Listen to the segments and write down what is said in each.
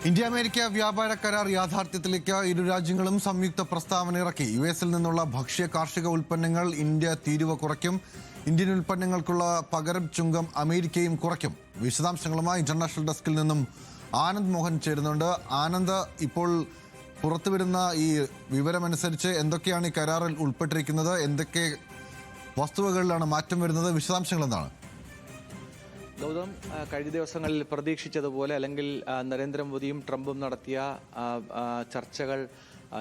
India America വ്യാപാര കരാർ യാഥാർത്ഥ്യത്തിലേക്ക് ഇരു രാജ്യങ്ങളും സംയുക്ത പ്രസ്താവന ഇറക്കി. യുഎസിൽ നിന്നുള്ള ഭക്ഷ്യ കാർഷിക ഉൽപ്പന്നങ്ങൾ ഇന്ത്യ തീരുവ കുറയ്ക്കും. ഇന്ത്യൻ ഉൽപ്പന്നങ്ങൾക്കുള്ള പകരം ചുങ്കം അമേരിക്കയും കുറയ്ക്കും. വിശദാംശങ്ങളുമായി ഇന്റർനാഷണൽ ഡെസ്കിൽ നിന്നും ആനന്ദ് മോഹൻ ചേരുന്നുണ്ട്. ആനന്ദ്, ഇപ്പോൾ പുറത്തുവരുന്ന ഈ വിവരമനുസരിച്ച് എന്തൊക്കെയാണ് ഈ കരാറിൽ ഉൾപ്പെട്ടിരിക്കുന്നത്? എന്തൊക്കെ വസ്തുവകളിലാണ് മാറ്റം വരുന്നത്? വിശദാംശങ്ങൾ എന്താണ്? ഗൗതം, കഴിഞ്ഞ ദിവസങ്ങളിൽ പ്രതീക്ഷിച്ചതുപോലെ അല്ലെങ്കിൽ നരേന്ദ്രമോദിയും ട്രംപും നടത്തിയ ചർച്ചകൾ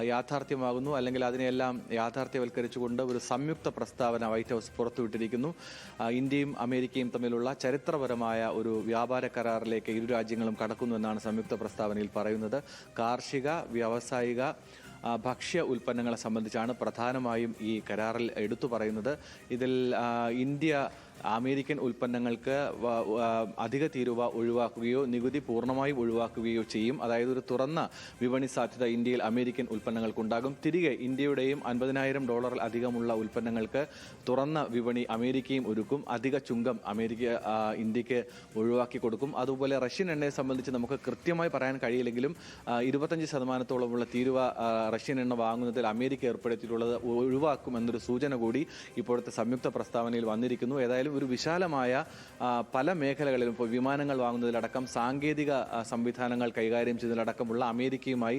യാഥാർത്ഥ്യമാകുന്നു, അല്ലെങ്കിൽ അതിനെയെല്ലാം യാഥാർത്ഥ്യവൽക്കരിച്ചുകൊണ്ട് ഒരു സംയുക്ത പ്രസ്താവന വൈറ്റ് ഹൗസ് പുറത്തുവിട്ടിരിക്കുന്നു. ഇന്ത്യയും അമേരിക്കയും തമ്മിലുള്ള ചരിത്രപരമായ ഒരു വ്യാപാര കരാറിലേക്ക് ഇരു രാജ്യങ്ങളും കടക്കുന്നു എന്നാണ് സംയുക്ത പ്രസ്താവനയിൽ പറയുന്നത്. കാർഷിക, വ്യാവസായിക, ഭക്ഷ്യ ഉൽപ്പന്നങ്ങളെ സംബന്ധിച്ചാണ് പ്രധാനമായും ഈ കരാറിൽ എടുത്തു പറയുന്നത്. ഇതിൽ ഇന്ത്യ അമേരിക്കൻ ഉൽപ്പന്നങ്ങൾക്ക് അധിക തീരുവ ഒഴിവാക്കുകയോ നികുതി പൂർണ്ണമായും ഒഴിവാക്കുകയോ ചെയ്യും. അതായത് ഒരു തുറന്ന വിപണി സാധ്യത ഇന്ത്യയിൽ അമേരിക്കൻ ഉൽപ്പന്നങ്ങൾക്കുണ്ടാകും. തിരികെ ഇന്ത്യയുടെയും $50,000 അധികമുള്ള ഉൽപ്പന്നങ്ങൾക്ക് തുറന്ന വിപണി അമേരിക്കയും ഒരുക്കും. അധിക ചുങ്കം ഇന്ത്യക്ക് ഒഴിവാക്കി കൊടുക്കും. അതുപോലെ റഷ്യൻ എണ്ണയെ സംബന്ധിച്ച് നമുക്ക് കൃത്യമായി പറയാൻ കഴിയില്ലെങ്കിലും 25% തീരുവ റഷ്യൻ എണ്ണ വാങ്ങുന്നതിൽ അമേരിക്ക ഏർപ്പെടുത്തിയിട്ടുള്ളത് ഒഴിവാക്കും എന്നൊരു സൂചന കൂടി ഇപ്പോഴത്തെ സംയുക്ത പ്രസ്താവനയിൽ വന്നിരിക്കുന്നു. ഏതായാലും ഒരു വിശാലമായ പല മേഖലകളിലും, ഇപ്പോൾ വിമാനങ്ങൾ വാങ്ങുന്നതിലടക്കം സാങ്കേതിക സംവിധാനങ്ങൾ കൈകാര്യം ചെയ്യുന്നതിലടക്കമുള്ള അമേരിക്കയുമായി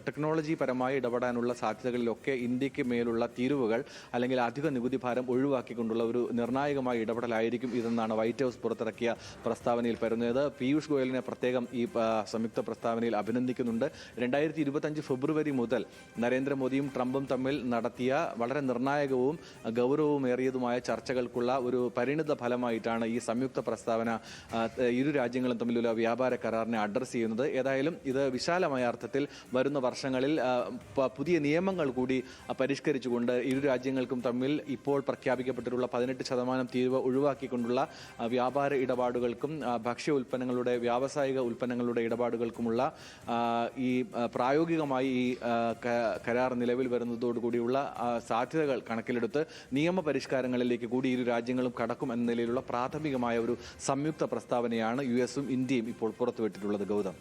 ടെക്നോളജി പരമായി ഇടപെടാനുള്ള സാധ്യതകളിലൊക്കെ ഇന്ത്യക്ക് മേലുള്ള തീരുവകൾ അല്ലെങ്കിൽ അധിക നികുതി ഭാരം ഒഴിവാക്കിക്കൊണ്ടുള്ള ഒരു നിർണായകമായ ഇടപെടലായിരിക്കും ഇതെന്നാണ് വൈറ്റ് ഹൗസ് പുറത്തിറക്കിയ പ്രസ്താവനയിൽ പറയുന്നത്. പീയൂഷ് ഗോയലിനെ പ്രത്യേകം ഈ സംയുക്ത പ്രസ്താവനയിൽ അഭിനന്ദിക്കുന്നുണ്ട്. 2025 ഫെബ്രുവരി മുതൽ നരേന്ദ്രമോദിയും ട്രംപും തമ്മിൽ നടത്തിയ വളരെ നിർണായകവും ഗൗരവമേറിയതുമായ ചർച്ചകൾക്കുള്ള ഒരു പരിണിത ഫലമായിട്ടാണ് ഈ സംയുക്ത പ്രസ്താവന ഇരു രാജ്യങ്ങളും തമ്മിലുള്ള വ്യാപാര കരാറിനെ അഡ്രസ് ചെയ്യുന്നത്. ഏതായാലും ഇത് വിശാലമായ അർത്ഥത്തിൽ വരുന്ന വർഷങ്ങളിൽ പുതിയ നിയമങ്ങൾ കൂടി പരിഷ്കരിച്ചുകൊണ്ട് ഇരു രാജ്യങ്ങൾക്കും തമ്മിൽ ഇപ്പോൾ പ്രഖ്യാപിക്കപ്പെട്ടിട്ടുള്ള 18% തീരുവ ഒഴിവാക്കിക്കൊണ്ടുള്ള വ്യാപാര ഇടപാടുകൾക്കും ഭക്ഷ്യ ഉൽപ്പന്നങ്ങളുടെ, വ്യാവസായിക ഉൽപ്പന്നങ്ങളുടെ ഇടപാടുകൾക്കുമുള്ള ഈ പ്രായോഗികമായി ഈ കരാർ നിലവിൽ വരുന്നതോടുകൂടിയുള്ള സാധ്യതകൾ കണക്കിലെടുത്ത് നിയമപരിഷ്കാരങ്ങളിലേക്ക് കൂടി ഇരു രാജ്യങ്ങളും കടക്കും എന്ന നിലയിലുള്ള പ്രാഥമികമായ ഒരു സംയുക്ത പ്രസ്താവനയാണ് യുഎസും ഇന്ത്യയും ഇപ്പോൾ പുറത്തുവിട്ടിട്ടുള്ളത്. ഗൗതം.